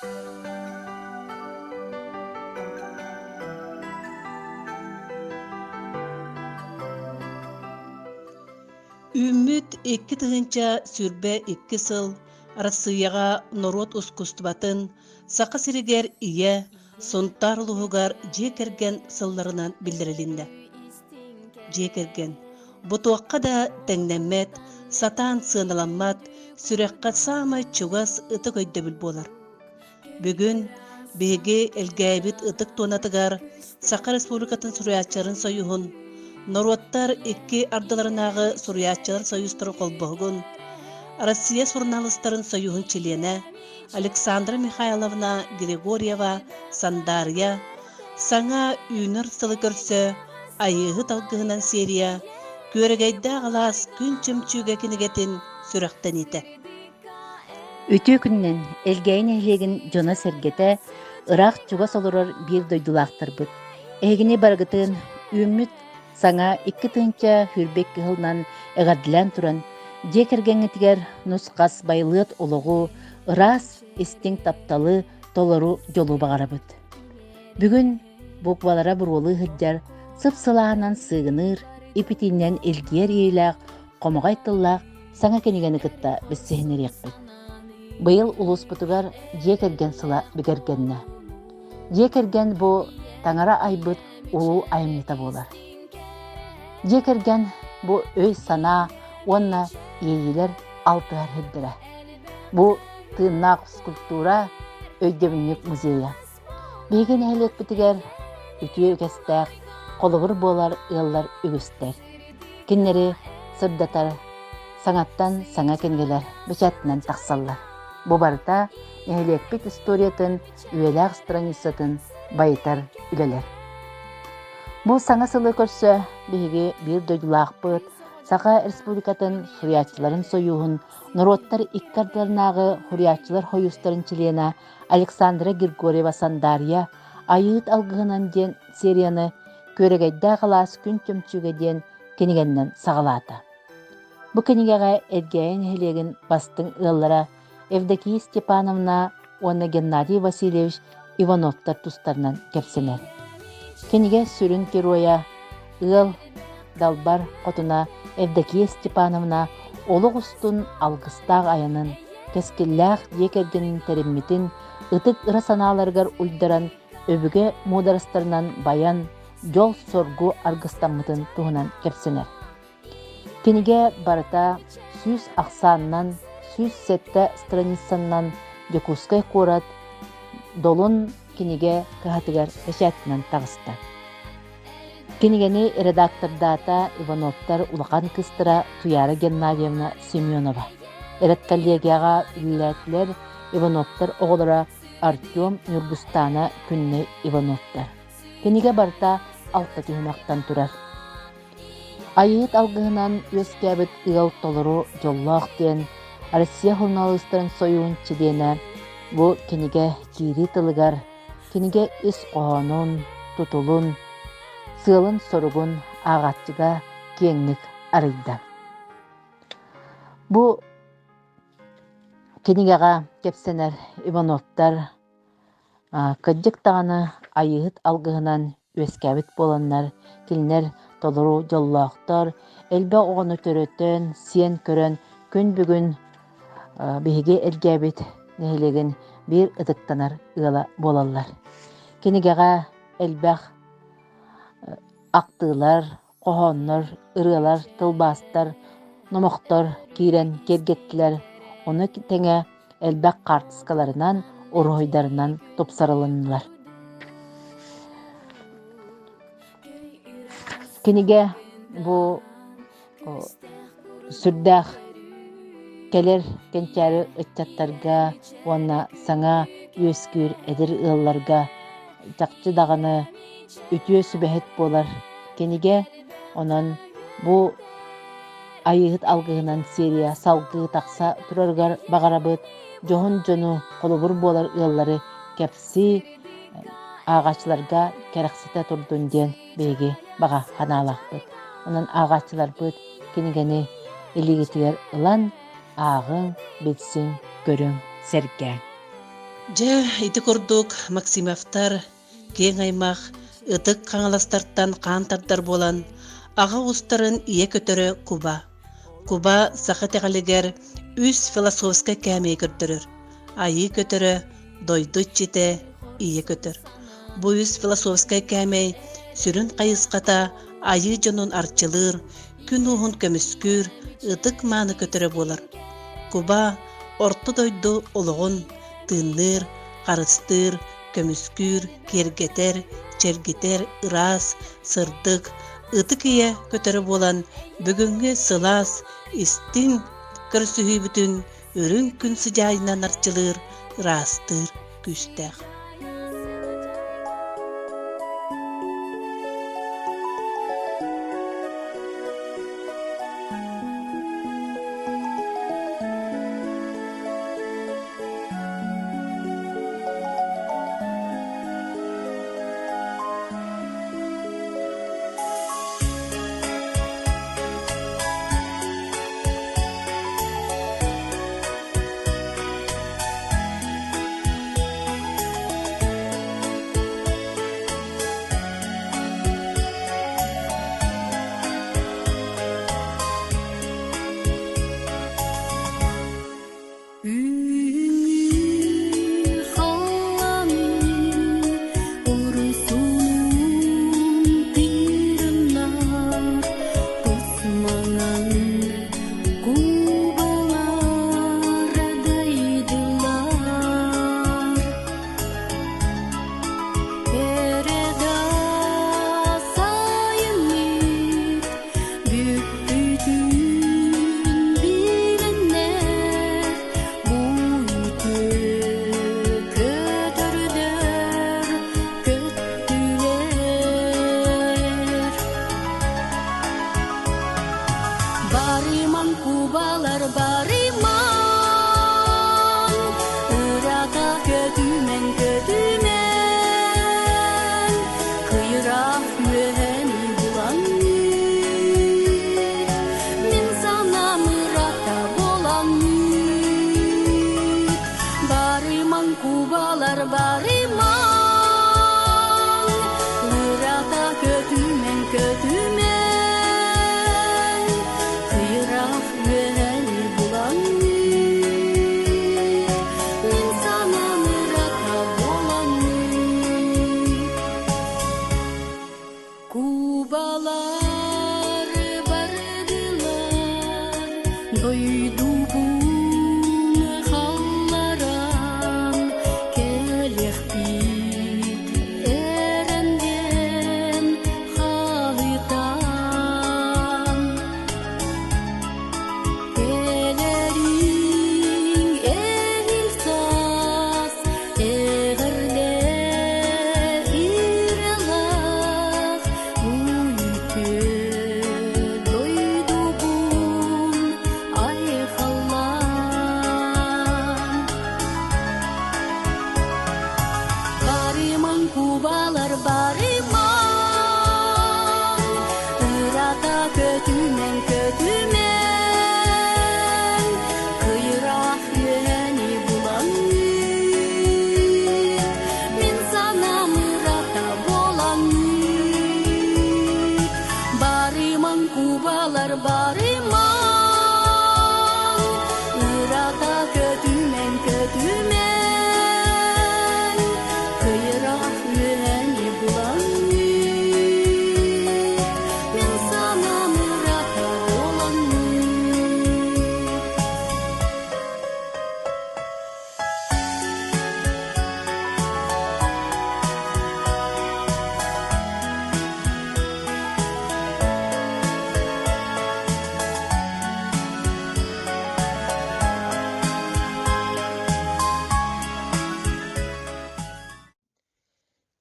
Үммүт 2 тыгынча сүрбе 2 сыл Россияга народ ускустубатын сака сиригер ие сонтар лугар жекерген сылларынан билдирилинде. Жекерген бутуакка да теңнеммет, сатан сыналаммат, сүрекка самай чугас ытык өйдөбүл болар. Бүгүн беге элгәбит ытык тонатыгар Сака Республикатын суруячарын союхун Народтар 2 ардыларынағы Суруячылар союзтары колбогун, Россия журналистларын союзун члене Александра Михайловна Григорьева Сандарья саңа үйнөр сылы көрсө айығы талгыһынан серия көрегейда қалас күн чөмчүгө кинигетин сүрөктен ите. Өтө күннен элгейин эхлегин жона сергете ырак чуга солорор бир дойдулактар бут. Эгини баргытын үмүт саңа 2 тыынча хүрбек кылынан эгардилен туран жекергеңетигер нускас байлыт ологу ырас эстең тапталы толору жолу багарабыт. Бүгүн буквалара бурулы хыджар сып-сылаанан сыгыныр ипитинен элгиер ийлак комогайтыллак саңа кенигени кытта бессехинерекпит. Быйыл улус бутугар жекерген сыла бигергенне. Жекерген бу таңара айбыт улуу айымныта болар. Жекерген бу өй сана онна иелер алтыар хеддере. Бу тыыннаак скульптура өйдөбүннүк музея. Беген эхлек битигер үтүө кестек колобур болар ыаллар үгүстер. Киннери сырдатар саңаттан саңа кенгелер бечатынан таксаллар. Бу барыта эхлекпит историятын үелак страницатын байытар үлелер. Бу саңа сылы көрсө биги бир дойдулаакпыт Сака Республикатын Суруячыларын союхун Народтар 2 ардыларынагы Суруячылар союзтарын члене Александра Григорьева Сандарья айыт алгыгынан ден серияны көрегейда калас күн чөмчүгө ден кенигеннен сагалаата. Бу кенигеге элгейин эхлегин бастың ыаллара Евдокия Степановна онна Геннадий Васильевич Ивановтар тустарынан кепсенер. Кениге сүрүн героя ыал далбар котуна Евдокия Степановна олуг устун алгыстаак айынын кескиллаах жекергенин териммитин ытык ыра санааларгар ульдаран өбүге мударыстарынан баян жол соргу аргыстаммытын туһунан кепсенер. Кениге барыта сүз аксааннан сүз сетте страницаннан Якускай курат долун кениге кахатыгар эшәтнан тагыста. Кенигени редактордата Ивановтар улахан кыстыра Туяра Геннадьевна Семенова. Коллегияга үлләтлер Ивановтар оғылыра Артем Нюргустана күнне Ивановтар. Кениге барта алта кемақтан турар. Айыт алгыһынан өскәбіт ыал толыру жоллақ ден Россия журналистларын союун чидене бу кениге кири тылыгар, кениге ис қоғанун, тутулун, сылын соругун ағатчыга кеңник арыйда. Бу кенигега кепсенер Ивановтар кыджык тағаны айыт алгыһынан өскәбіт боланнар, килнер толыру жоллақтар, элбе оғаны төрөтен, сиен көрөн күн бүгүн биһиги элгәбит нехилеген бир ытыктанар ыала болаллар. Кенигега элбэх актыылар, кохоннор, ырыалар, тылбастар, номоктор киирен кергеттилер, оны теңе элбэх картыскаларынан, оройдарынан топсарылынылар. Кениге бу сүрдэх келер кенчәрі өттаттарга, онна саңа өскүр эдер ыалларга жақчы дағаны үтүө сүбәһет болар. Кениге онан бу айыгыт алгыһынан серия салгы тақса тураргар бағарабыт жоһун жону колобур болар ыаллары кепси ағачларга керексите турдун ден беги бага ханаалакпыт. Онан ағачлар быт кенигени илигитигер ылан ағың, бетсің, көрің, сәргәң. Же ити курдук Максимовтар кең аймақ ытык қаңаластартан қантардар болан аға устарын ие көтөрө Куба. Куба сақы тәғалігер үс философска кәмей көрдірір. Айы көтөрө дойдут жете ие көтөр. Бу үс философска кәмей сүрін қайысқата айы жонун арчылыр, күн уғын көміскүр, ытык маны көтөрө болар. Куба орто дойду олығын, тынныр, қарыстыр, көміскүр, кергетер, чергетер, ырас, сырдык, ытык ие көтөрө болан бүгүнгү сылас, истин көрсүхүй бүтүн өрүн күн сыжайынан арчылыр, ырастыр, күстәк. Barimang kubalar barimang Irata kötümen Kıyırak müheni bulan Min sana mırata bolan Barimang kubalar barimang Irata kötümen Kubalar bardılar, doydu bu hallara, kelek bit erengen halitan. Elerin elilsaz, eğerle irelak, doydu bun ay hallan. Barimang kubalar barimang, ırata kötümen Kıyırak yöni bulan Min sana mırata bolan Barimang kubalar barimang Irata kötümen Kıyırak yöni bulan Min sana mırata bolan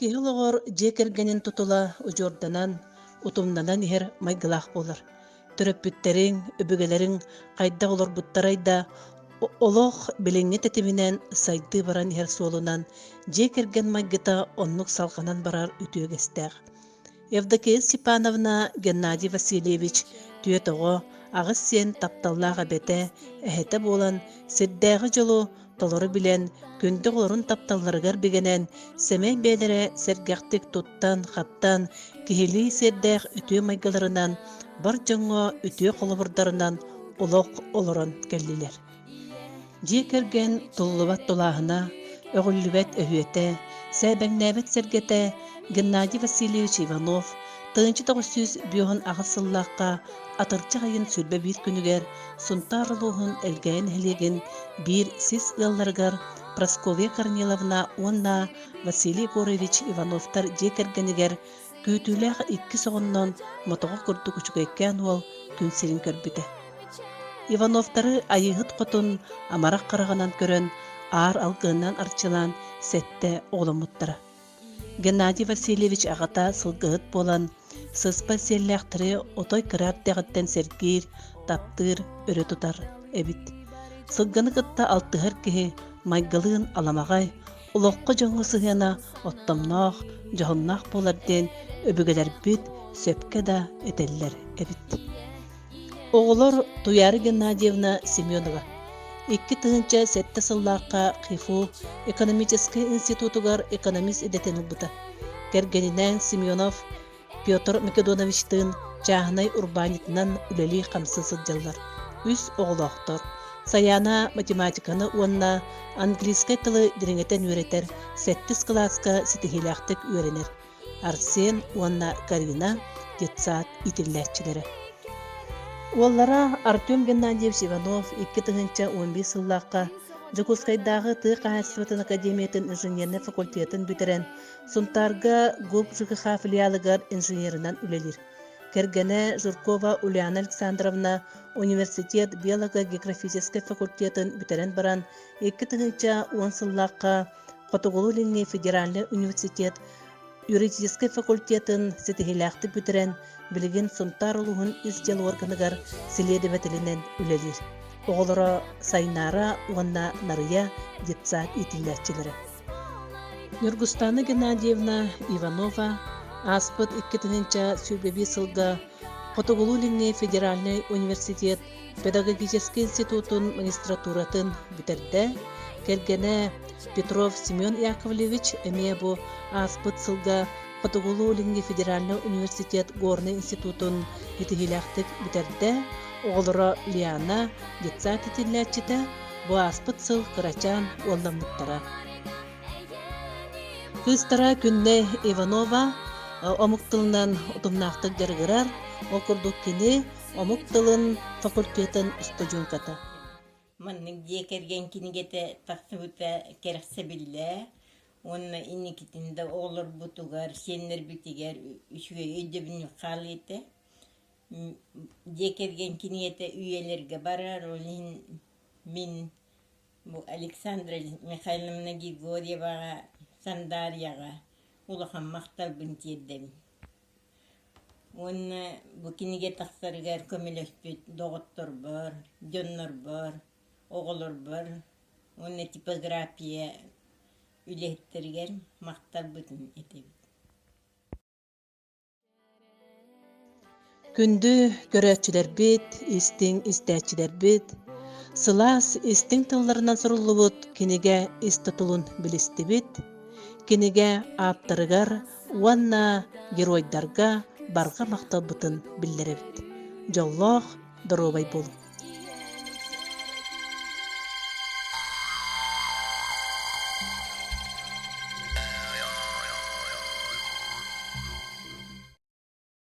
Киһилоҕор дьиэкэргэнин тутула ужуорданан, утумнанан иһэр майгылаах болар. Төрөппүттериң, өбүгэлэриң хайда олорбуттарайда олох билиңҥи тетиминэн сайды баран иһэр суолунан дьиэкэргэн майгыта оннук салханан барар үтүөгэстээх. Евдокия Степановна Геннадий Васильевич түөтөҕө, агыс сиэн тапталлаах эбэтэ, эһэтэ буолан сирдээҕи дьолу толору билен күндү олорун тапталларыгар бигенен семей бээлере сергактик туттан хаттан кихили сердэх үтүө майгаларынан бар жоңго үтүө колобурдарынан олох олорон келлилер. Дие керген туллубат тулаахына ögüllübet öhüete, säbäňnäbet sergete Геннадий Васильевич Иванов 1900 агысыллаакка атырчы айын сүрбе бир күнүгер сунтарылуһун элгээн хелеген бир сис ылларгар Прасковья Корниловна онна Василий Егорович Ивановтар жекергенигер күтүлээх 2 соҕоннон мотого курдук үчүгэккэн ол күн сирин көрбүтэ. Ивановтары айыһыт хотун амарак караганан көрөн аар алгыынан арчылан сетте оҕломуттара. Геннадий Васильевич агата сылгыһыт болан сыспа селлэхтери отой кырар дэгаттен сергир, таптыр, өрө тутар эбит. Сылганы кытта алтыһар киһи майгалыын аламагай, улокко жоңго сыһыана оттомноох, жоһуннаах боларден өбүгелербит сөпкө да этеллер эбит. Оҕолор Туяра Геннадьевна Семенова 2 тыгынча сетте сыллаакка КИФУ экономический институтугар экономист идетенилбыта. Кергенинен Семенов Петр Македоновичтын чааһынай урбанитынан үлели камсы сылдьаллар. Үс оҕолоохтор. Саяна математиканы уонна английскай тылы дириңетен үөретер, 7 класска ситихилээхтик үөренер. Арсен уонна Карина детсаат итиллээччилери. Уоллара Артем Геннадьевич Иванов 2011 сыллаакка Жукускайдагы Тык Ахасватын академиятын инженерный факультетін бүтерен, сунтарга ГУП ЖКХ филиалыгар инженерынан үлелир. Кергене Журкова Ульяна Александровна университет биолого-географический факультетін бүтерен баран 2010 сыллаакка Котоголулинный федеральный университет юридический факультетін сетихилээхти бүтерен билигин сунтарылуһун изжел органыгар следователинен үлелир. Оҕолоро Сайнара уонна Нарыя детсаат итиллээччилери. Нургустана Геннадьевна Иванова аспыт 2-нча сүрбеби сылга Котоголулинный федеральный университет педагогический институтун магистратуратын бүтерде, кергене Петров Семен Яковлевич эмебу аспыт сылга Котоголулинный федеральный университет горный институтун итихилээхтик бүтерде, оҕолоро Лиана детсаат итиллээччите бу аспыт сыл кырачаан уолламмыттара. Кыстара күнне Иванова омук тылынан утумнаахтык жаргырар, окурдук кини омук тылын факультетін студенката. Маннык декерген кинигете тахсыбыта керексе билле, онна инникитинде оğlor бутугар, сеннер битигер, үшüge ödebini қалыйты. Декерген кинигете үйелерге барар, олин min bu Александра Михайловна Григорьеваға, Сандарияға улахан мақтал бінтеддем. Онна bu киниге тахсарыгар көмелөспүт, доғыттор бар, жоннор бар, оғылыр бар, оны типография үлеттірген мақтар бүтін етебіз. Күндү көрөчүлер бит, истиң истээчилер бит, сылаас истиң тылларынан сорулубут киниге истатулун билисти бит, киниге аптарыгар, уанна геройдарга барга мактал бутын биллеребит. Жоллох доробай болуп.